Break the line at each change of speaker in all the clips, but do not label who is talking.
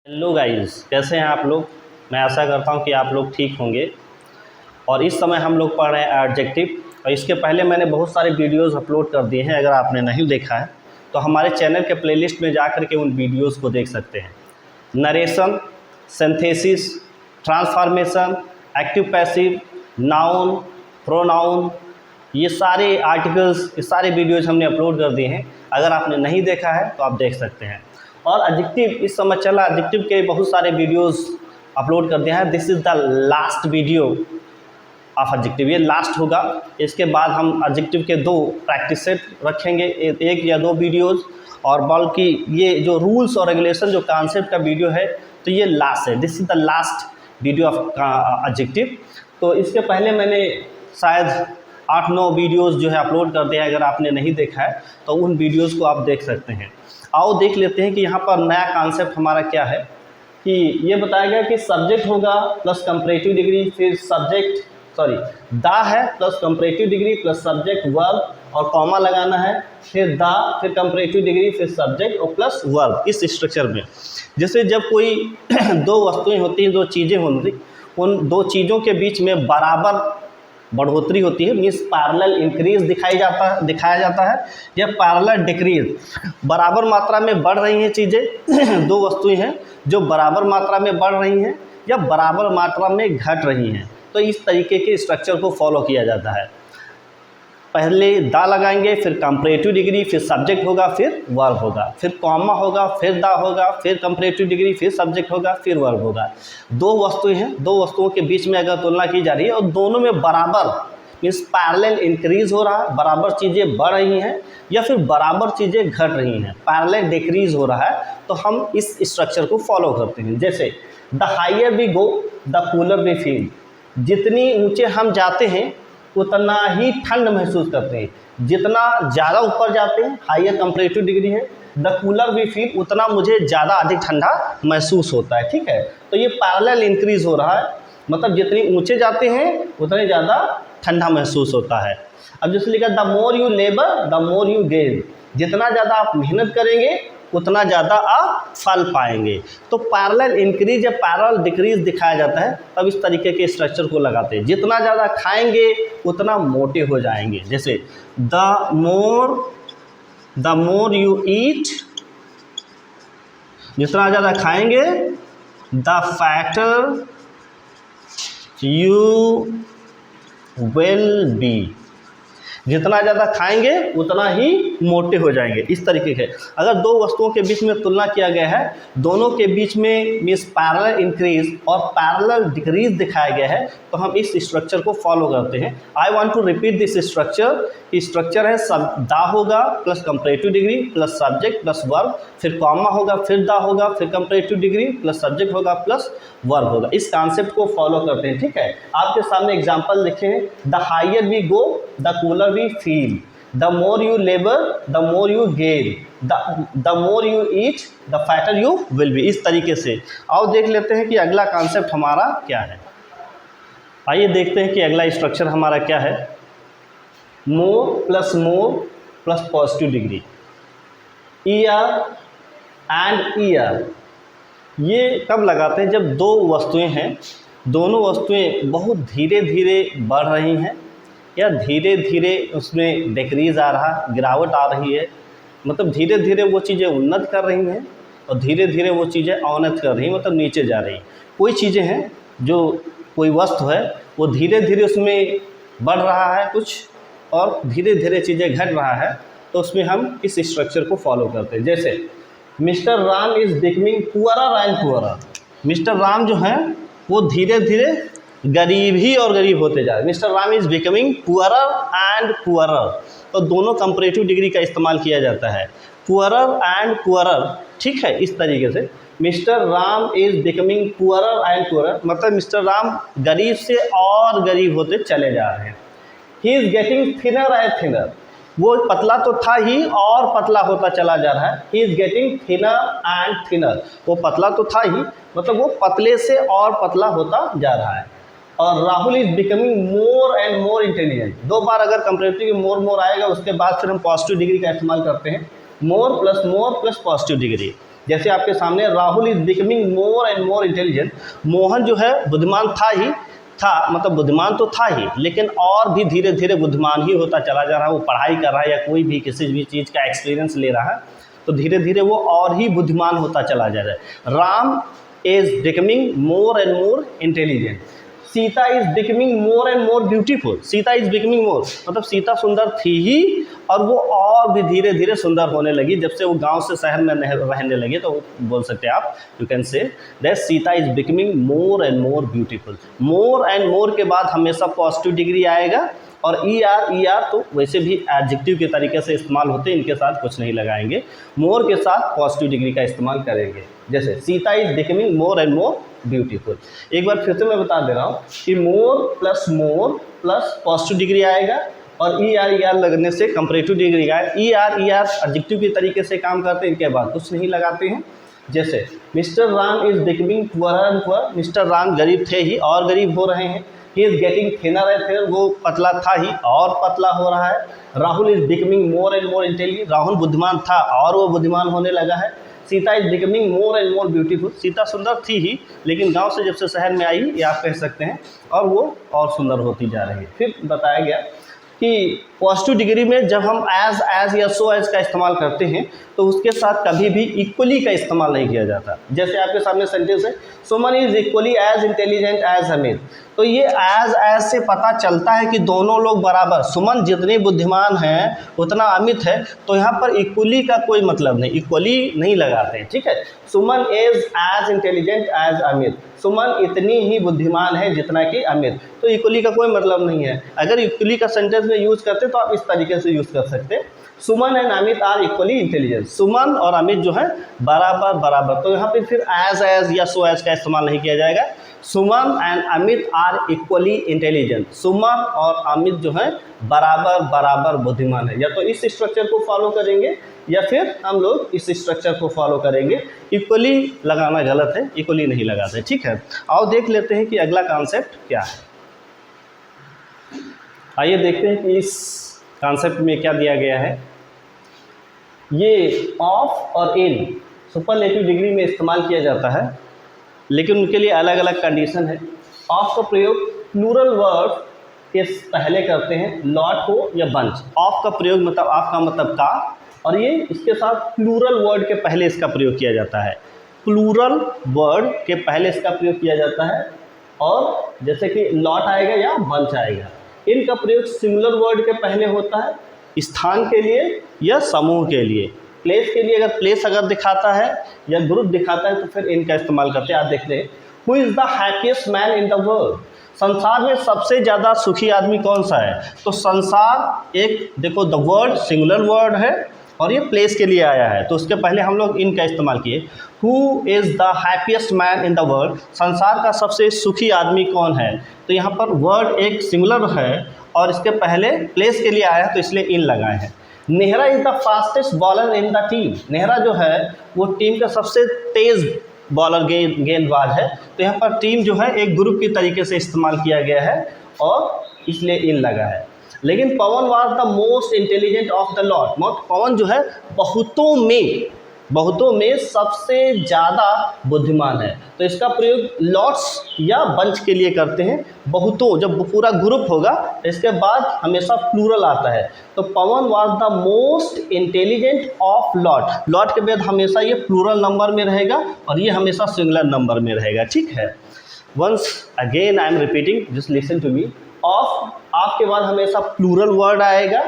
Hello guys, कैसे हैं आप लोग। मैं आशा करता हूं कि आप लोग ठीक होंगे। और इस समय हम लोग पढ़ रहे हैं एडजेक्टिव। और इसके पहले मैंने बहुत सारे वीडियोस अपलोड कर दिए हैं। अगर आपने नहीं देखा है तो हमारे चैनल के प्लेलिस्ट में जा कर के उन वीडियोस को देख सकते हैं। Narration, synthesis, transformation, active passive, noun, pronoun, ये सारे आर्टिकल्स, ये सारे वीडियोज़ हमने अपलोड कर दिए हैं। अगर आपने नहीं देखा है तो आप देख सकते हैं। और एडजेक्टिव इस समय चला, एडजेक्टिव के बहुत सारे वीडियोस अपलोड कर दिया है। This is the last video of adjective, ये लास्ट होगा। इसके बाद हम एडजेक्टिव के 2 प्रैक्टिस सेट रखेंगे, 1 या 2 वीडियोस। और बल्कि ये जो रूल्स और रेगुलेशन जो कॉन्सेप्ट का वीडियो है तो ये लास्ट है। This is the last video of adjective. तो इसके पहले मैंने शायद 8-9 वीडियोस जो है अपलोड कर दिया है। अगर आपने नहीं देखा है तो उन वीडियोस को आप देख सकते हैं। आओ देख लेते हैं कि यहाँ पर नया कॉन्सेप्ट हमारा क्या है। कि ये बताया गया कि सब्जेक्ट होगा प्लस कंपैरेटिव डिग्री, फिर द है plus comparative degree plus subject verb और कॉमा लगाना है, फिर द, फिर कंपैरेटिव डिग्री, फिर सब्जेक्ट और प्लस वर्ब। इस स्ट्रक्चर में जैसे जब कोई 2 वस्तुएं होती हैं, 2 चीज़ें होती, उन 2 चीज़ों के बीच में बराबर बढ़ोतरी होती है, मीन्स पैरेलल इंक्रीज दिखाया जाता है या पैरेलल डिक्रीज। बराबर मात्रा में बढ़ रही हैं चीज़ें, 2 वस्तुएं हैं जो बराबर मात्रा में बढ़ रही हैं या बराबर मात्रा में घट रही हैं। तो इस तरीके के स्ट्रक्चर को फॉलो किया जाता है। पहले द लगाएंगे, फिर कंपैरेटिव डिग्री, फिर सब्जेक्ट होगा, फिर वर्ब होगा, फिर कॉमा होगा, फिर द होगा, फिर कंपैरेटिव डिग्री, फिर सब्जेक्ट होगा, फिर वर्ब होगा। 2 वस्तुएं हैं, 2 वस्तुओं के बीच में अगर तुलना की जा रही है और दोनों में बराबर मीन्स पैरेलल इंक्रीज हो रहा है, बराबर चीज़ें बढ़ रही हैं या फिर बराबर चीज़ें घट रही हैं, पैरेलल डिक्रीज हो रहा है, तो हम इस स्ट्रक्चर को फॉलो करते हैं। जैसे the higher we go the cooler we feel. जितनी ऊँचे हम जाते हैं उतना ही ठंड महसूस करते हैं। जितना ज़्यादा ऊपर जाते हैं, हायर कंपैरेटिव डिग्री है, द कूलर वी फील, उतना मुझे ज़्यादा अधिक ठंडा महसूस होता है। ठीक है, तो ये पैरेलल इंक्रीज हो रहा है, मतलब जितनी ऊंचे जाते हैं उतने ज़्यादा ठंडा महसूस होता है। अब जैसे लिखा the more you labour the more you gain. जितना ज़्यादा आप मेहनत करेंगे उतना ज़्यादा आप फल पाएंगे। तो पैरेलल इंक्रीज या पैरेलल डिक्रीज दिखाया जाता है, तब इस तरीके के स्ट्रक्चर को लगाते हैं। जितना ज़्यादा खाएंगे उतना मोटे हो जाएंगे। जैसे द मोर यू ईट, जितना ज़्यादा खाएंगे the fatter you will B. जितना ज़्यादा खाएंगे उतना ही मोटे हो जाएंगे। इस तरीके से अगर 2 वस्तुओं के बीच में तुलना किया गया है, दोनों के बीच में मीन्स पैरेलल इंक्रीज और पैरेलल डिक्रीज दिखाया गया है, तो हम इस स्ट्रक्चर को फॉलो करते हैं। I want to repeat this structure. Structure है द होगा plus comparative degree plus subject plus verb, फिर कॉमा होगा, फिर द होगा, फिर कंपैरेटिव डिग्री प्लस सब्जेक्ट होगा प्लस वर्ब होगा। इस कॉन्सेप्ट को फॉलो करते हैं। ठीक है, आपके सामने एग्जांपल लिखे हैं। The higher we go the cooler we feel, the more you labour the more you gain, the more you eat the fatter you will be. इस तरीके से आओ देख लेते हैं कि अगला कॉन्सेप्ट हमारा क्या है। आइए देखते हैं कि अगला स्ट्रक्चर हमारा क्या है। More plus positive degree, er and er. ये कब लगाते हैं? जब 2 वस्तुएं हैं, दोनों वस्तुएं बहुत धीरे धीरे बढ़ रही हैं या धीरे धीरे उसमें डिक्रीज आ रहा, गिरावट आ रही है, मतलब धीरे धीरे वो चीज़ें उन्नत कर रही हैं और धीरे धीरे वो चीज़ें अवनत कर रही हैं, मतलब नीचे जा रही। कोई चीज़ें हैं जो कोई वस्तु है वो धीरे धीरे उसमें बढ़ रहा है कुछ और धीरे धीरे चीज़ें घट रहा है, तो उसमें हम इस स्ट्रक्चर को फॉलो करते हैं। जैसे mister Ram is becoming poorer and poorer. Mister Ram जो हैं वो धीरे धीरे गरीब ही और गरीब होते जा रहे हैं। Mister Ram is becoming poorer and poorer, तो दोनों कंपैरेटिव डिग्री का इस्तेमाल किया जाता है, पुअरर एंड पुअरर। ठीक है, इस तरीके से mister Ram is becoming poorer and poorer, मतलब मिस्टर राम गरीब से और गरीब होते चले जा रहे हैं। He is getting thinner and thinner, वो पतला तो था ही और पतला होता चला जा रहा है। He is getting thinner and thinner, वो पतला तो था ही, मतलब वो पतले से और पतला होता जा रहा है। और Rahul is becoming more and more intelligent. 2 बार अगर कंपैरेटिव मोर आएगा, उसके बाद फिर हम पॉजिटिव डिग्री का इस्तेमाल करते हैं। मोर प्लस पॉजिटिव डिग्री। जैसे आपके सामने Rahul is becoming more and more intelligent. Mohan जो है बुद्धिमान मतलब बुद्धिमान तो था ही, लेकिन और भी धीरे धीरे बुद्धिमान ही होता चला जा रहा है। वो पढ़ाई कर रहा है या कोई भी किसी भी चीज़ का एक्सपीरियंस ले रहा है तो धीरे धीरे वो और ही बुद्धिमान होता चला जा रहा है। Ram is becoming more and more intelligent. Sita is becoming more and more beautiful. Sita is becoming more मतलब सीता सुंदर थी ही और वो और भी धीरे धीरे सुंदर होने लगी जब से वो गांव से शहर में रहने लगी। तो बोल सकते हैं आप, you can say that Sita is becoming more and more beautiful. More and more के बाद हमेशा पॉजिटिव डिग्री आएगा और ई आर तो वैसे भी एडजेक्टिव के तरीके से इस्तेमाल होते हैं, इनके साथ कुछ नहीं लगाएंगे। मोर के साथ पॉजिटिव डिग्री का इस्तेमाल करेंगे, जैसे Sita is becoming more and more beautiful. एक बार फिर से मैं बता दे रहा हूँ कि मोर प्लस पॉजिटिव डिग्री आएगा और ई आर लगने से कंपैरेटिव डिग्री आएगा। ई आर एडजेक्टिव के तरीके से काम करते हैं, इनके बाद कुछ नहीं लगाते हैं। जैसे mister Ram is becoming poor and poor. Mister Ram गरीब थे ही और गरीब हो रहे हैं। He is getting thinner and thinner, वो पतला था ही और पतला हो रहा है। Rahul is becoming more and more intelligent. Rahul बुद्धिमान था और वो बुद्धिमान होने लगा है। Sita is becoming more and more beautiful. Sita सुंदर थी ही लेकिन गांव से जब से शहर में आई, ये आप कह सकते हैं, और वो और सुंदर होती जा रही है। फिर बताया गया कि पॉजिटिव डिग्री में जब हम एज या सो एज का इस्तेमाल करते हैं तो उसके साथ कभी भी इक्वली का इस्तेमाल नहीं किया जाता। जैसे आपके सामने सेंटेंस है, Suman is equally as intelligent as Amit. तो ये एज से पता चलता है कि दोनों लोग बराबर, सुमन जितने बुद्धिमान हैं उतना अमित है। तो यहाँ पर इक्वली का कोई मतलब नहीं, इक्वली नहीं लगाते हैं, ठीक है। Suman is as intelligent as Amit. Suman इतनी ही बुद्धिमान है जितना कि अमित। तो इक्वली का कोई मतलब नहीं है। अगर इक्वली का सेंटेंस में यूज़ करते तो आप इस तरीके से यूज़ कर सकते हैं, Suman and Amit are equally intelligent. Suman और अमित जो है बराबर। तो यहाँ पे फिर एज या सो एज का इस्तेमाल नहीं किया जाएगा। Suman and Amit are equally intelligent. Suman और अमित जो है बराबर बुद्धिमान है। या तो इस स्ट्रक्चर को फॉलो करेंगे या फिर हम लोग इस स्ट्रक्चर को फॉलो करेंगे। इक्वली लगाना गलत है, इक्वली नहीं लगाते, ठीक है। आओ देख लेते हैं कि अगला कॉन्सेप्ट क्या है। आइए देखते हैं कि इस कॉन्सेप्ट में क्या दिया गया है। ये ऑफ और इन सुपरलेटिव डिग्री में इस्तेमाल किया जाता है, लेकिन उनके लिए अलग अलग कंडीशन है। ऑफ का प्रयोग प्लूरल वर्ड के पहले करते हैं, लॉट हो या बंच। ऑफ का प्रयोग मतलब ऑफ का मतलब का, और ये इसके साथ प्लूरल वर्ड के पहले इसका प्रयोग किया जाता है। प्लूरल वर्ड के पहले इसका प्रयोग किया जाता है, और जैसे कि लॉट आएगा या बंच आएगा। इनका प्रयोग सिंगुलर वर्ड के पहले होता है, स्थान के लिए या समूह के लिए। प्लेस के लिए, अगर प्लेस अगर दिखाता है या ग्रुप दिखाता है तो फिर इनका इस्तेमाल करते हैं। आप देखते हैं, who is the happiest man in the world. संसार में सबसे ज़्यादा सुखी आदमी कौन सा है? तो संसार एक, देखो द वर्ड सिंगुलर वर्ड है और ये प्लेस के लिए आया है, तो उसके पहले हम लोग इनका इस्तेमाल किए। Who is the happiest man in the world, संसार का सबसे सुखी आदमी कौन है? तो यहाँ पर वर्ड एक सिंगुलर है और इसके पहले प्लेस के लिए आया है तो इसलिए इन लगाए हैं। Nehra is the fastest bowler in the team. Nehra जो है वो टीम का सबसे तेज़ बॉलर गेंदबाज है। तो यहाँ पर टीम जो है एक ग्रुप की तरीके से इस्तेमाल किया गया है और इसलिए इन लगा है। लेकिन Pawan was the most intelligent of the lot. Pawan जो है बहुतों में सबसे ज़्यादा बुद्धिमान है। तो इसका प्रयोग लॉट्स या बंच के लिए करते हैं। बहुतों, जब पूरा ग्रुप होगा इसके बाद हमेशा प्लूरल आता है। तो Pawan was the most intelligent of lot. Lot के बाद हमेशा ये प्लूरल नंबर में रहेगा और ये हमेशा सिंगुलर नंबर में रहेगा, ठीक है। Once again I am repeating, just listen to me. Of के बाद हमेशा प्लूरल वर्ड आएगा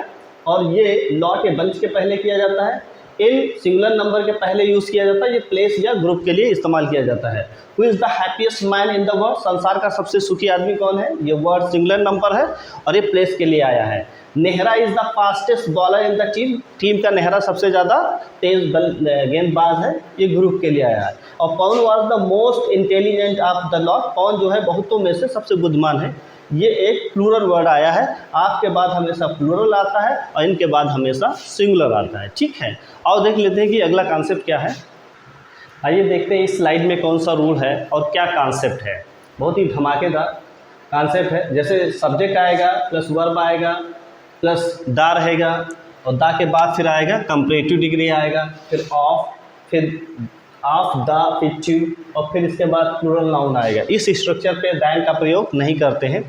और ये लॉट या बंच के पहले किया जाता है। इन सिंगुलर नंबर के पहले यूज़ किया जाता है। ये प्लेस या ग्रुप के लिए इस्तेमाल किया जाता है। Who is the happiest man in the world, संसार का सबसे सुखी आदमी कौन है? ये वर्ड सिंगुलर नंबर है और ये प्लेस के लिए आया है। Nehra is the fastest bowler in the team, team का नेहरा सबसे ज़्यादा तेज गेंदबाज है, ये ग्रुप के लिए आया है। और Pawan was the most intelligent of the lot, Pawan जो है बहुतों में से सबसे बुद्धिमान है। ये एक प्लूरल वर्ड आया है। आपके बाद हमेशा प्लूरल आता है और इनके बाद हमेशा सिंगुलर आता है, ठीक है। और देख लेते हैं कि अगला कॉन्सेप्ट क्या है। आइए देखते हैं इस स्लाइड में कौन सा रूल है और क्या कॉन्सेप्ट है। बहुत ही धमाकेदार कॉन्सेप्ट है। जैसे सब्जेक्ट आएगा प्लस वर्ब आएगा प्लस दा रहेगा और दा के बाद फिर आएगा कंपैरेटिव डिग्री आएगा, फिर ऑफ, फिर ऑफ द फिर और फिर इसके बाद प्लूरल नाउन आएगा। इस स्ट्रक्चर पे दैन का प्रयोग नहीं करते हैं।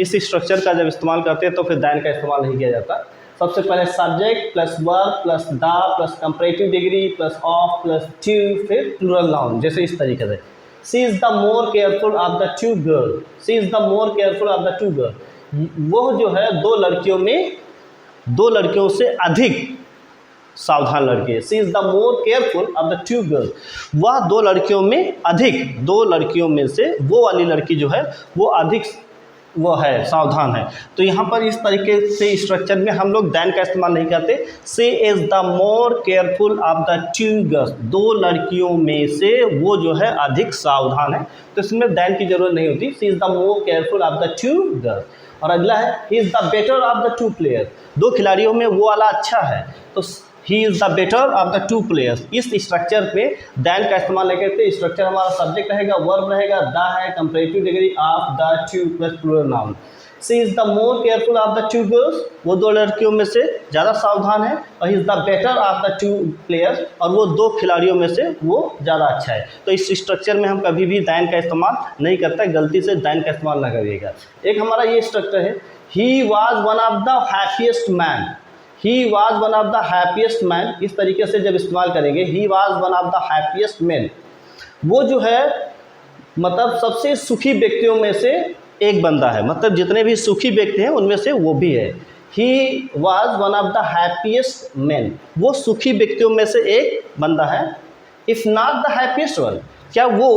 इस स्ट्रक्चर का जब इस्तेमाल करते हैं तो फिर दैन का इस्तेमाल नहीं किया जाता। सबसे पहले subject plus verb plus the plus comparative degree plus of plus two, फिर प्लूरल नाउन, जैसे इस तरीके से। She is the more careful of the to girl, she is the more careful of the to girl. वो जो है दो लड़कियों से अधिक सावधान लड़की है। She is the more careful of the to girl, वह दो लड़कियों में से वो वाली लड़की जो है वो अधिक वो है सावधान है। तो यहाँ पर इस तरीके से स्ट्रक्चर में हम लोग दैन का इस्तेमाल नहीं करते। She is the more careful of the two girls, दो लड़कियों में से वो जो है अधिक सावधान है, तो इसमें दैन की जरूरत नहीं होती। She is the more careful of the two girls. और अगला है ही is the better of the to player, दो खिलाड़ियों में वो वाला अच्छा है, तो ही is the better of the two players. इस स्ट्रक्चर पे दैन का इस्तेमाल नहीं करते। स्ट्रक्चर हमारा सब्जेक्ट रहेगा, वर्ब रहेगा, द है, comparative degree of the two plus plural noun. She is the more careful of the two girls, वो दो लड़कियों में से ज़्यादा सावधान है। और he is the better of the two players, और वो दो खिलाड़ियों में से वो ज़्यादा अच्छा है। तो इस स्ट्रक्चर में हम कभी भी दैन का इस्तेमाल नहीं करते, गलती से दैन का इस्तेमाल ना करिएगा। एक हमारा ये स्ट्रक्चर है, he was one of the happiest man, he was one of the happiest man. इस तरीके से जब इस्तेमाल करेंगे, he was one of the happiest man, वो जो है मतलब सबसे सुखी व्यक्तियों में से एक बंदा है, मतलब जितने भी सुखी व्यक्ति हैं उनमें से वो भी है। He was one of the happiest man, वो सुखी व्यक्तियों में से एक बंदा है। If not the happiest one, क्या वो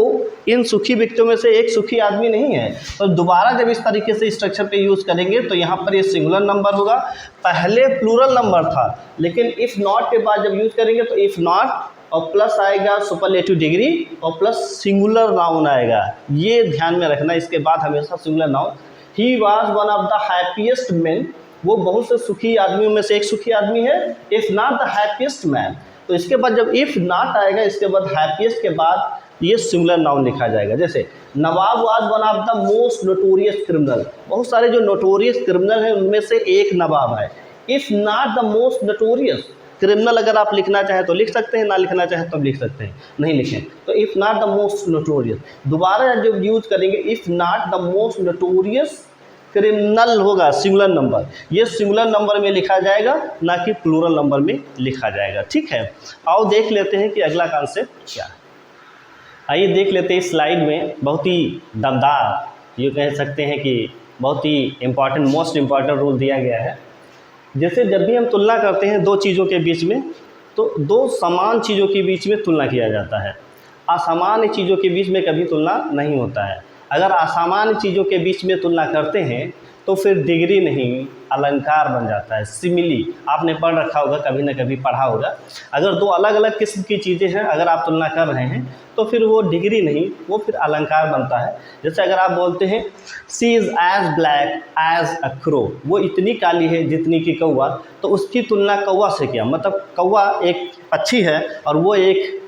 इन सुखी व्यक्तियों में से एक सुखी आदमी नहीं है? तो दोबारा जब इस तरीके से स्ट्रक्चर पे यूज़ करेंगे तो यहाँ पर ये सिंगुलर नंबर होगा, पहले प्लूरल नंबर था, लेकिन इफ़ नॉट के बाद जब यूज़ करेंगे तो इफ़ नॉट और प्लस आएगा सुपरलेटिव डिग्री और प्लस सिंगुलर नाउन आएगा, ये ध्यान में रखना। इसके बाद हमेशा singular noun. He was one of the happiest man, वो बहुत से सुखी आदमियों में से एक सुखी आदमी है। If not the happiest man, तो इसके बाद जब इफ़ नॉट आएगा, इसके बाद हैप्पीएस्ट के बाद ये सिंगुलर नाउन लिखा जाएगा। जैसे Nawab was one of the most notorious criminal, बहुत सारे जो नोटोरियस क्रिमिनल हैं उनमें से एक नवाब है। If not the most notorious criminal, अगर आप लिखना चाहें तो लिख सकते हैं, ना लिखना चाहें तो लिख सकते हैं, नहीं लिखें तो if not the most notorious. दोबारा जब यूज़ करेंगे if not the most notorious criminal होगा सिंगुलर नंबर, ये सिंगुलर नंबर में लिखा जाएगा, ना कि प्लूरल नंबर में लिखा जाएगा। ठीक है, आओ देख लेते हैं कि अगला कॉन्सेप्ट क्या है। आइए देख लेते हैं इस स्लाइड में, बहुत ही दमदार, ये कह सकते हैं कि बहुत ही इम्पॉर्टेंट, मोस्ट इम्पॉर्टेंट रूल दिया गया है। जैसे जब भी हम तुलना करते हैं दो चीज़ों के बीच में, तो दो समान चीज़ों के बीच में तुलना किया जाता है, असामान्य चीज़ों के बीच में कभी तुलना नहीं होता है। अगर असामान्य चीज़ों के बीच में तुलना करते हैं तो फिर डिग्री नहीं अलंकार बन जाता है। सिमिली आपने पढ़ रखा होगा, कभी ना कभी पढ़ा होगा। अगर दो अलग अलग किस्म की चीज़ें हैं, अगर आप तुलना कर रहे हैं तो फिर वो डिग्री नहीं, वो फिर अलंकार बनता है। जैसे अगर आप बोलते हैं she is as black as a crow, वो इतनी काली है जितनी की कौवा, तो उसकी तुलना कौवा से किया, मतलब कौवा एक पक्षी है और वो एक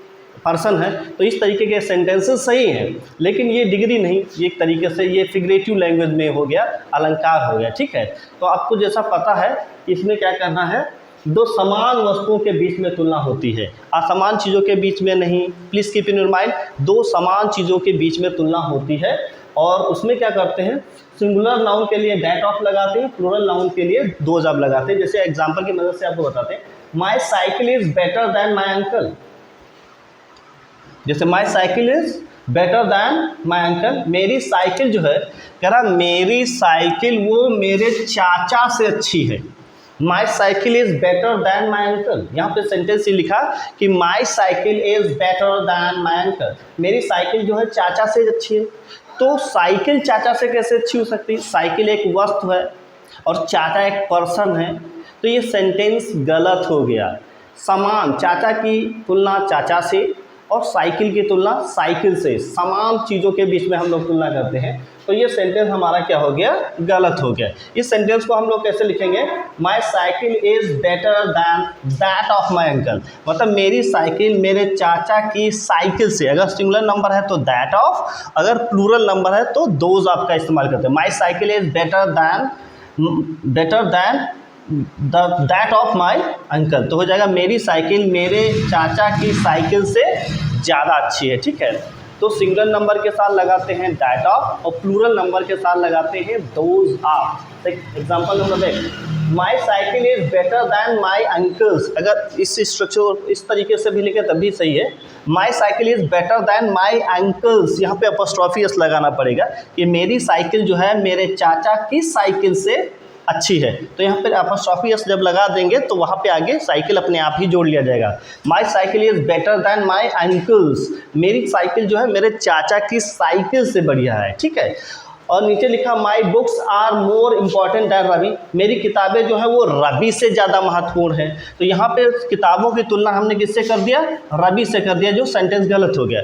पर्सन है, तो इस तरीके के सेंटेंसेस सही हैं, लेकिन ये डिग्री नहीं, ये एक तरीके से ये फिगरेटिव लैंग्वेज में हो गया, अलंकार हो गया। ठीक है, तो आपको जैसा पता है इसमें क्या करना है, दो समान वस्तुओं के बीच में तुलना होती है, असमान चीज़ों के बीच में नहीं। Please keep in your mind, दो समान चीज़ों के बीच में तुलना होती है, और उसमें क्या करते हैं, सिंगुलर नाउन के लिए डेट ऑफ लगाते हैं, प्लूरल नाउन के लिए दोज ऑफ लगाते हैं। जैसे एग्जाम्पल की मदद से आपको बताते हैं, my cycle is better than my uncle. जैसे my cycle is better than my uncle, मेरी साइकिल जो है, कह रहा मेरी साइकिल वो मेरे चाचा से अच्छी है। My cycle is better than my uncle, यहाँ पे सेंटेंस ये लिखा कि माई cycle is better than my uncle, मेरी साइकिल जो है चाचा से अच्छी है। तो साइकिल चाचा से कैसे अच्छी हो सकती है? साइकिल एक वस्तु है और चाचा एक पर्सन है, तो ये सेंटेंस गलत हो गया। समान, चाचा की तुलना चाचा से और साइकिल की तुलना साइकिल से, समान चीज़ों के बीच में हम लोग तुलना करते हैं, तो ये सेंटेंस हमारा क्या हो गया, गलत हो गया। इस सेंटेंस को हम लोग कैसे लिखेंगे, माई cycle is better then that of my uncle, मतलब मेरी साइकिल मेरे चाचा की साइकिल से, अगर सिंगुलर नंबर है तो दैट ऑफ, अगर प्लूरल नंबर है तो दोज ऑफ का इस्तेमाल करते हैं। My cycle is better then that of my uncle, तो हो जाएगा मेरी साइकिल मेरे चाचा की साइकिल से ज़्यादा अच्छी है, ठीक है। तो सिंगुलर नंबर के साथ लगाते हैं दैट ऑफ, और प्लूरल नंबर के साथ लगाते हैं those of. Example number 1, my cycle is better than my uncle's. अगर इस स्ट्रक्चर इस तरीके से भी लिखे तब भी सही है। My cycle is better than my uncle's, यहाँ पे अपॉस्ट्रोफी एस लगाना पड़ेगा कि मेरी साइकिल जो है मेरे चाचा की साइकिल से अच्छी है। तो यहाँ पे अपॉस्ट्रोफी एस जब लगा देंगे तो वहाँ पे आगे साइकिल अपने आप ही जोड़ लिया जाएगा। My cycle is better than my uncle's, मेरी साइकिल जो है मेरे चाचा की साइकिल से बढ़िया है, ठीक है। और नीचे लिखा my books are more important than Ravi, मेरी किताबें जो है वो रवि से ज़्यादा महत्वपूर्ण है। तो यहाँ पे किताबों की तुलना हमने किससे कर दिया, रवि से कर दिया, जो सेंटेंस गलत हो गया।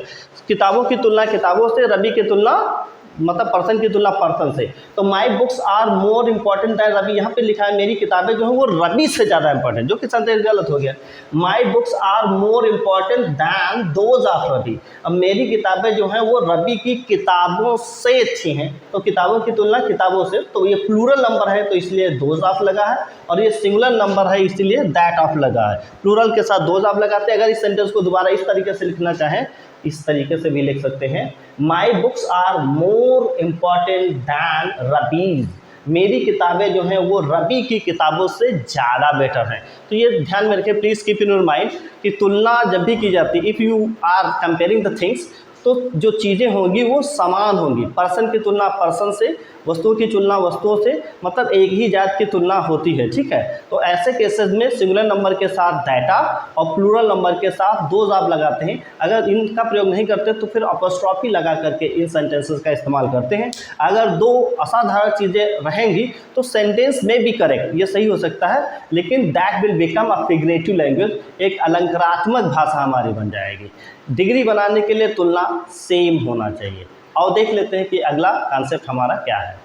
किताबों की तुलना किताबों से, रवि की तुलना मतलब पर्सन की तुलना पर्सन से। तो my books are more important than Ravi, यहाँ पे लिखा है मेरी किताबें जो है वो रवि से ज़्यादा इंपॉर्टेंट, जो कि सेंटेंस गलत हो गया। My books are more important than those of Ravi, अब मेरी किताबें जो हैं वो रवि की किताबों से अच्छी हैं। तो किताबों की तुलना किताबों से, तो ये प्लूरल नंबर है तो इसलिए दोज ऑफ लगा है, और ये सिंगुलर नंबर है इसलिए दैट ऑफ लगा है। प्लूरल के साथ दोज ऑफ लगाते हैं। अगर इस सेंटेंस को दोबारा इस तरीके से लिखना चाहें, इस तरीके से भी लिख सकते हैं, my books are more important than rubies, मेरी किताबें जो हैं वो रवि की किताबों से ज़्यादा बेटर हैं। तो ये ध्यान में रखें, please keep in your mind कि तुलना जब भी की जाती है, if you are comparing the things, तो जो चीज़ें होंगी वो समान होंगी। पर्सन की तुलना पर्सन से, वस्तुओं की तुलना वस्तुओं से, मतलब एक ही जात की तुलना होती है, ठीक है। तो ऐसे केसेस में सिंगुलर नंबर के साथ दैट ऑफ और प्लूरल नंबर के साथ दोज ऑफ लगाते हैं। अगर इनका प्रयोग नहीं करते तो फिर अपॉस्ट्रोफी लगा करके इन सेंटेंसेस का इस्तेमाल करते हैं। अगर दो असाधारण चीज़ें रहेंगी तो सेंटेंस में भी करेक्ट, ये सही हो सकता है, लेकिन that will become a figurative language, एक अलंकारात्मक भाषा हमारी बन जाएगी। डिग्री बनाने के लिए तुलना सेम होना चाहिए। और देख लेते हैं कि अगला कॉन्सेप्ट हमारा क्या है।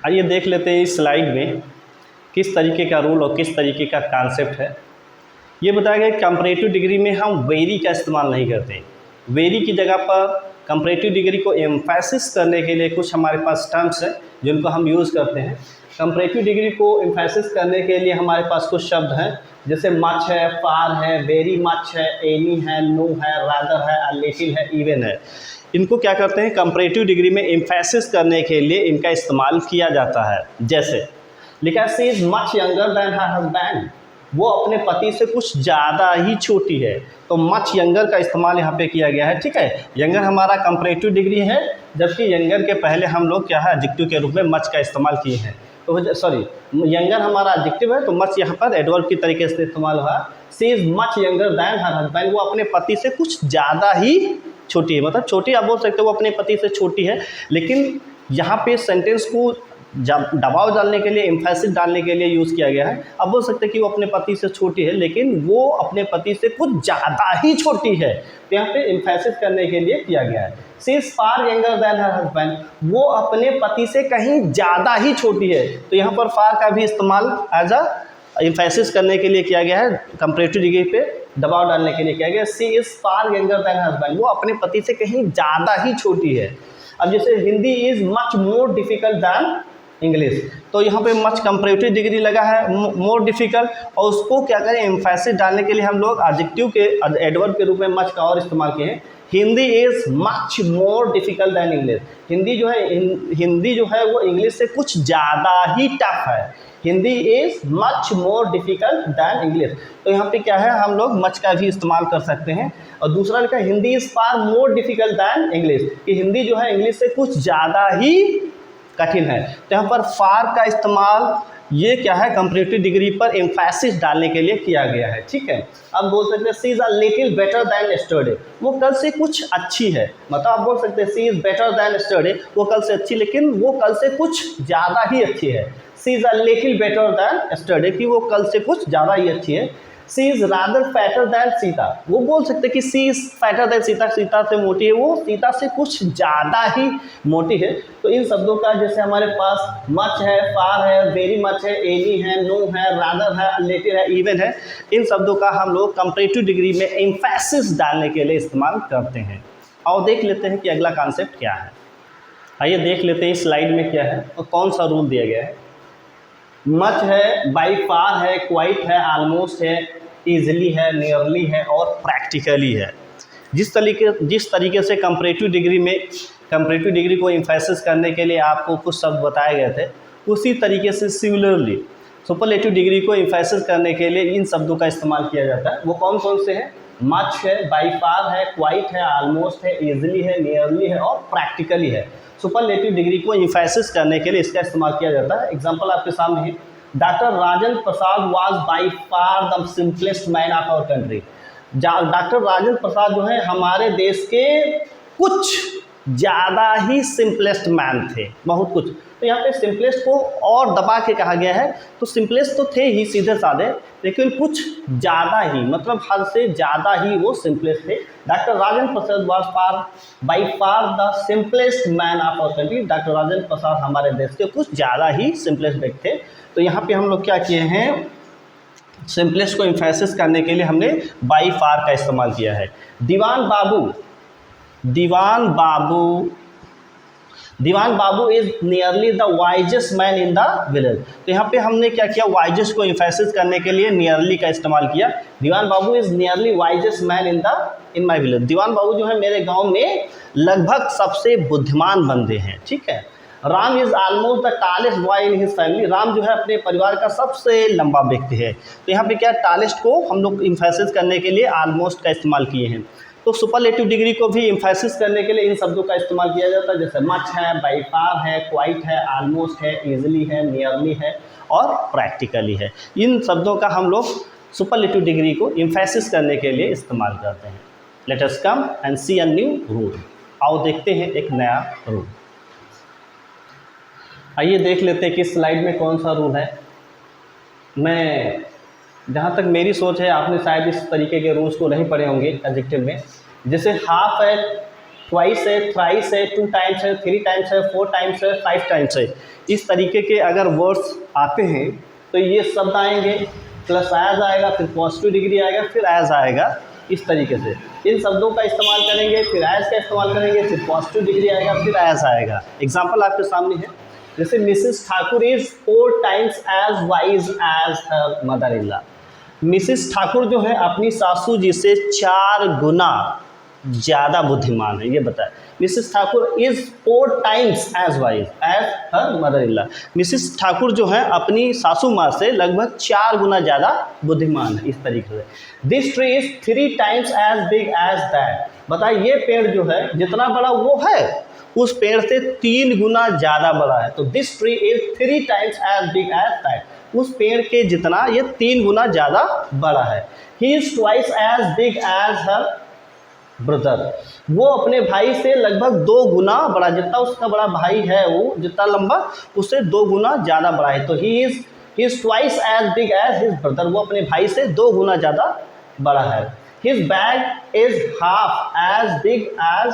आइए देख लेते हैं इस स्लाइड में किस तरीके का रूल और किस तरीके का कॉन्सेप्ट है। ये बताया गया कंपैरेटिव डिग्री में हम वेरी का इस्तेमाल नहीं करते। वेरी की जगह पर कंपैरेटिव डिग्री को एम्फेसिस करने के लिए कुछ हमारे पास टर्म्स हैं जिनको हम यूज़ करते हैं। कंपैरेटिव डिग्री को एम्फेसिस करने के लिए हमारे पास कुछ शब्द हैं, जैसे मच है, फार है, वेरी मच है, एनी है, नो है, रादर है, अ लिटिल है, इवन है। इनको क्या करते हैं, कंपैरेटिव डिग्री में एम्फेसिस करने के लिए इनका इस्तेमाल किया जाता है। जैसे लिखा she is much younger than her husband, वो अपने पति से कुछ ज़्यादा ही छोटी है। तो मच यंगर का इस्तेमाल यहाँ पे किया गया है, ठीक है। यंगर हमारा कंपैरेटिव डिग्री है, जबकि यंगर के पहले हम लोग क्या है एडजेक्टिव के रूप में मच का इस्तेमाल किए हैं। तो सॉरी, यंगर हमारा एडजेक्टिव है तो मच यहाँ पर एडवर्ब की तरीके से इस्तेमाल हुआ। She is much younger than her husband, वो अपने पति से कुछ ज़्यादा ही छोटी है, मतलब छोटी आप बोल सकते हो वो अपने पति से छोटी है। लेकिन यहाँ पे सेंटेंस को दबाव डालने के लिए, एम्फेसिस डालने के लिए यूज़ किया गया है। अब बोल सकते हैं कि वो अपने पति से छोटी है, लेकिन वो अपने पति से कुछ ज़्यादा ही छोटी है, तो यहाँ पे एम्फेसिस करने के लिए किया गया है। She is far younger than her husband, वो अपने पति से कहीं ज़्यादा ही छोटी है, तो यहाँ पर फार का भी इस्तेमाल एज अ एम्फेसिस करने के लिए किया गया है, कंपैरेटिव डिग्री पे दबाव डालने के लिए किया गया। She is far younger than husband, वो अपने पति से कहीं ज़्यादा ही छोटी है। अब जैसे Hindi is much more difficult than English, तो यहाँ पे मच कंपैरेटिव डिग्री लगा है, मोर डिफ़िकल्ट, और उसको क्या करें एम्फेसिस डालने के लिए हम लोग एडजेक्टिव के एडवर्ब के रूप में मच का और इस्तेमाल किए हैं। Hindi is much more difficult than English, Hindi जो है वो इंग्लिश से कुछ ज़्यादा ही टफ है। Hindi is much more difficult than English, तो यहाँ पे क्या है हम लोग मच का भी इस्तेमाल कर सकते हैं। और दूसरा लिखा है Hindi is far more difficult than English, कि हिंदी जो है इंग्लिश से कुछ ज़्यादा ही कठिन है। तो यहाँ पर फार का इस्तेमाल ये क्या है कंपैरेटिव डिग्री पर एम्फेसिस डालने के लिए किया गया है, ठीक है। अब बोल सकते हैं she is a little better than yesterday, वो कल से कुछ अच्छी है, मतलब आप बोल सकते हैं she is better than yesterday, वो कल से अच्छी, लेकिन वो कल से कुछ ज़्यादा ही अच्छी है। She is a little better than yesterday, कि वो कल से कुछ ज़्यादा ही अच्छी है। She is rather fatter than Sita, वो बोल सकते हैं कि she is fatter than Sita, Sita से मोटी है, वो सीता से कुछ ज़्यादा ही मोटी है। तो इन शब्दों का जैसे हमारे पास मच है, फार है, वेरी मच है, एनी है, नो है, रादर है, लिटिल है, इवन है, इन शब्दों का हम लोग कंपैरेटिव डिग्री में एम्फेसिस डालने के लिए इस्तेमाल करते हैं। और देख लेते हैं कि अगला कॉन्सेप्ट क्या है। आइए देख लेते हैं इस स्लाइड में क्या है और कौन सा रूल दिया गया है। मच है, बाई फार है, क्वाइट है, ऑलमोस्ट है, ईजिली है, नियरली है और प्रैक्टिकली है। जिस तरीके से कंपैरेटिव डिग्री को एम्फेसिस करने के लिए आपको कुछ शब्द बताए गए थे, उसी तरीके से सिमिलरली सुपरलेटिव डिग्री को एम्फेसिस करने के लिए इन शब्दों का इस्तेमाल किया जाता है। वो कौन कौन से हैं? मच है, बाई फार है, क्वाइट है, ऑलमोस्ट है, ईजिली है, नियरली है और प्रैक्टिकली है। सुपरलेटिव डिग्री को एम्फेसिस करने के लिए इसका इस्तेमाल किया जाता है। एग्जाम्पल आपके सामने है, doctor Rajendra Prasad was by far the simplest man of our country. Doctor Rajendra Prasad जो है हमारे देश के कुछ ज़्यादा ही सिंपलेस्ट मैन थे, बहुत कुछ। तो यहाँ पे सिंपलेस्ट को और दबा के कहा गया है, तो सिंपलेस्ट तो थे ही सीधे साधे, लेकिन कुछ ज़्यादा ही, मतलब हद से ज़्यादा ही वो सिंपलेस्ट थे। Doctor Rajendra Prasad was by far the simplest man of our country. Doctor Rajendra Prasad हमारे देश के कुछ ज़्यादा ही सिंपलेस्ट व्यक्ति थे। तो यहाँ पे हम लोग क्या किए हैं, सिंपलेस्ट को एम्फेसिस करने के लिए हमने बाई फार का इस्तेमाल किया है। Diwan Babu is nearly the wisest man in the village. तो यहाँ पे हमने क्या किया, वाइजेस्ट को एम्फेसिस करने के लिए नियरली का इस्तेमाल किया। Diwan Babu is nearly wisest man in my village. Diwan Babu जो है मेरे गांव में लगभग सबसे बुद्धिमान बंदे हैं, ठीक है। Ram is almost the tallest boy in his family. Ram जो है अपने परिवार का सबसे लंबा व्यक्ति है। तो यहाँ पे क्या, टालेस्ट को हम लोग एम्फेसिस करने के लिए ऑलमोस्ट का इस्तेमाल किए हैं। तो सुपरलेटिव डिग्री को भी एम्फेसिस करने के लिए इन शब्दों का इस्तेमाल किया जाता है, जैसे मच है, बाई फार है, क्वाइट है, ऑलमोस्ट है, ईजिली है, नियरली है और प्रैक्टिकली है। इन शब्दों का हम लोग सुपरलेटिव डिग्री को एम्फेसिस करने के लिए इस्तेमाल करते हैं। Let us come and see a new rule. आओ देखते हैं एक नया रूल। आइए देख लेते हैं कि स्लाइड में कौन सा रूल है। मैं जहाँ तक मेरी सोच है, आपने शायद इस तरीके के रूल्स को नहीं पढ़े होंगे एडजेक्टिव में। जैसे हाफ है, ट्वाइस है, थ्राइस है, 2 टाइम्स है, 3 टाइम्स है, 4 टाइम्स है, 5 टाइम्स है। इस तरीके के अगर वर्ड्स आते हैं तो ये शब्द आएंगे, प्लस एज आएगा, फिर पॉजिटिव डिग्री आएगा, फिर एज आएगा। इस तरीके से इन शब्दों का इस्तेमाल करेंगे, फिर एज का इस्तेमाल करेंगे, फिर पॉजिटिव डिग्री आएगा, फिर एज आएगा। एग्जाम्पल आपके सामने है, जैसे Mrs Thakur is 4 times as wise as her mother in law. Mrs Thakur जो है अपनी सासू जी से 4 गुना ज़्यादा बुद्धिमान है, ये बताए। Mrs Thakur is 4 times as wise as her mother in law. Mrs Thakur जो है अपनी सासू माँ से लगभग 4 गुना ज़्यादा बुद्धिमान है। इस तरीके से this tree is 3 times as big as that. बताइए ये पेड़ जो है जितना बड़ा वो है, उस पेड़ से 3 गुना ज़्यादा बड़ा है। तो this tree is 3 times as big as that. उस पेड़ के जितना ये 3 गुना ज़्यादा बड़ा है। He is twice as big as her brother. वो अपने भाई से लगभग 2 गुना बड़ा, जितना उसका बड़ा भाई है वो जितना लंबा, उससे 2 गुना ज़्यादा बड़ा है। तो he is twice as big as his brother. वो अपने भाई से 2 गुना ज़्यादा बड़ा है। His bag is half as big as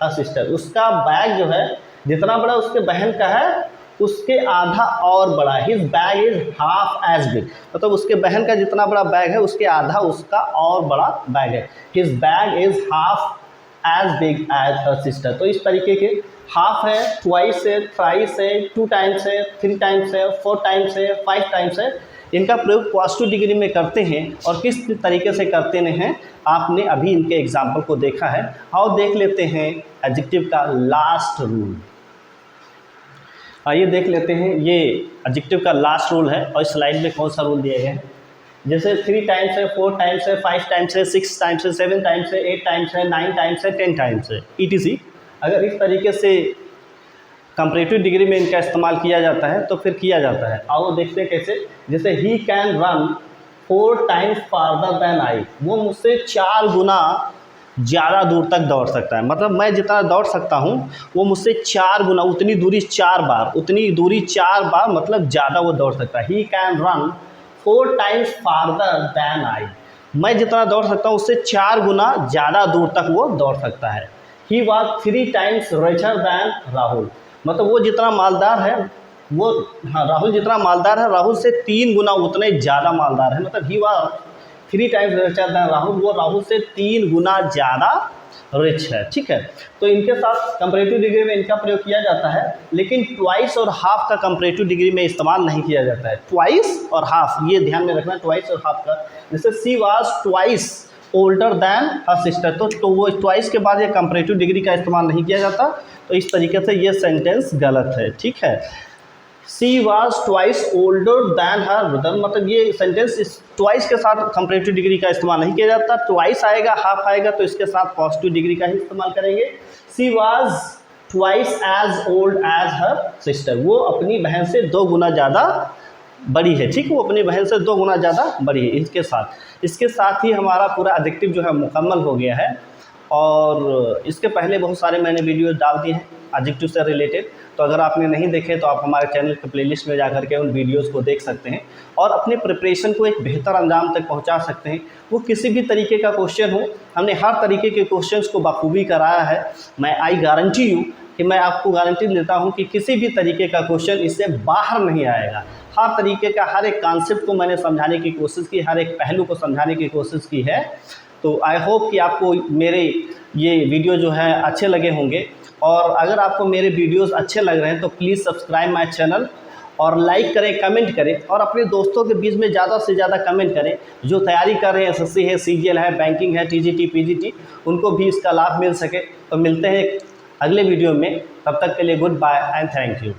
a sister. उसका बैग जो है जितना बड़ा उसके बहन का है, उसके आधा और बड़ा है। His bag is half as big, मतलब उसके बहन का जितना बड़ा बैग है उसके आधा उसका और बड़ा बैग है। His bag is half as big as her sister. तो इस तरीके के हाफ है, ट्वाइस है, थ्राइस है, 2 टाइम्स है, 3 टाइम्स है, 4 टाइम्स है, 5 टाइम्स है। इनका प्रयोग पॉजिटिव डिग्री में करते हैं और किस तरीके से करते हैं आपने अभी इनके एग्जाम्पल को देखा है। आओ देख लेते हैं एडजेक्टिव का लास्ट रूल। आइए देख लेते हैं, ये एडजेक्टिव का लास्ट रूल है और इस स्लाइड में कौन सा रूल दिए गए हैं। जैसे 3 टाइम्स है, 4 टाइम्स है, 5 टाइम्स है, 6 टाइम्स है, 7 टाइम्स है, 8 टाइम्स है, 9 टाइम्स है, 10 टाइम्स है, ETC। अगर इस तरीके से कंपैरेटिव डिग्री में इनका इस्तेमाल किया जाता है तो फिर किया जाता है। आओ देखते हैं कैसे। जैसे he can run 4 times farther than I. वो मुझसे 4 गुना ज़्यादा दूर तक दौड़ सकता है, मतलब मैं जितना दौड़ सकता हूँ वो मुझसे 4 गुना, उतनी दूरी 4 बार मतलब ज़्यादा वो दौड़ सकता है। He can run 4 times farther than I. मैं जितना दौड़ सकता हूँ उससे 4 गुना ज़्यादा दूर तक वो दौड़ सकता है। He was 3 times richer than Rahul. मतलब वो जितना मालदार है वो, हाँ, राहुल जितना मालदार है राहुल से 3 गुना उतना ही ज़्यादा मालदार है। मतलब he was 3 times richer than Rahul, वो राहुल से 3 गुना ज़्यादा रिच है। ठीक है, तो इनके साथ कंपैरेटिव डिग्री में इनका प्रयोग किया जाता है, लेकिन ट्वाइस और हाफ का कंपैरेटिव डिग्री में इस्तेमाल नहीं किया जाता है। ट्वाइस और हाफ, ये ध्यान में रखना, ट्वाइस और हाफ का। जैसे सी was twice older than her sister, तो वो ट्वाइस के बाद ये कंपैरेटिव डिग्री का इस्तेमाल नहीं किया जाता, तो इस तरीके से ये सेंटेंस गलत है, ठीक है। सी was twice older than her brother, मतलब ये सेंटेंस ट्वाइस के साथ कंपैरेटिव डिग्री का इस्तेमाल नहीं किया जाता। ट्वाइस आएगा, हाफ आएगा, तो इसके साथ पॉजिटिव डिग्री का ही इस्तेमाल करेंगे। She was twice as old as her sister, वो अपनी बहन से 2 गुना ज़्यादा बड़ी है, ठीक है, वो अपनी बहन से 2 गुना ज़्यादा बड़ी है। इसके साथ ही हमारा पूरा एडजेक्टिव जो है मुकम्मल हो गया है। और इसके पहले बहुत सारे मैंने वीडियोस डाल दिए हैं एडजेक्टिव से रिलेटेड, तो अगर आपने नहीं देखे तो आप हमारे चैनल के प्लेलिस्ट में जा कर के उन वीडियोस को देख सकते हैं और अपने प्रिपरेशन को एक बेहतर अंजाम तक पहुंचा सकते हैं। वो किसी भी तरीके का क्वेश्चन हो, हमने हर तरीके के क्वेश्चंस को बखूबी कराया है। मैं आई गारंटी यू कि मैं आपको गारंटी देता हूं कि किसी भी तरीके का क्वेश्चन इससे बाहर नहीं आएगा। हर तरीके का हर एक कॉन्सेप्ट को मैंने समझाने की कोशिश की, हर एक पहलू को समझाने की कोशिश की है। तो आई होप कि आपको मेरे ये वीडियो जो है अच्छे लगे होंगे, और अगर आपको मेरे वीडियोस अच्छे लग रहे हैं तो प्लीज़ सब्सक्राइब माय चैनल और लाइक करें, कमेंट करें और अपने दोस्तों के बीच में ज़्यादा से ज़्यादा कमेंट करें। जो तैयारी कर रहे हैं, एसएससी है, सीजीएल है, बैंकिंग है, टीजीटी, पीजीटी, उनको भी इसका लाभ मिल सके। तो मिलते हैं अगले वीडियो में, तब तक के लिए good bye and thank you.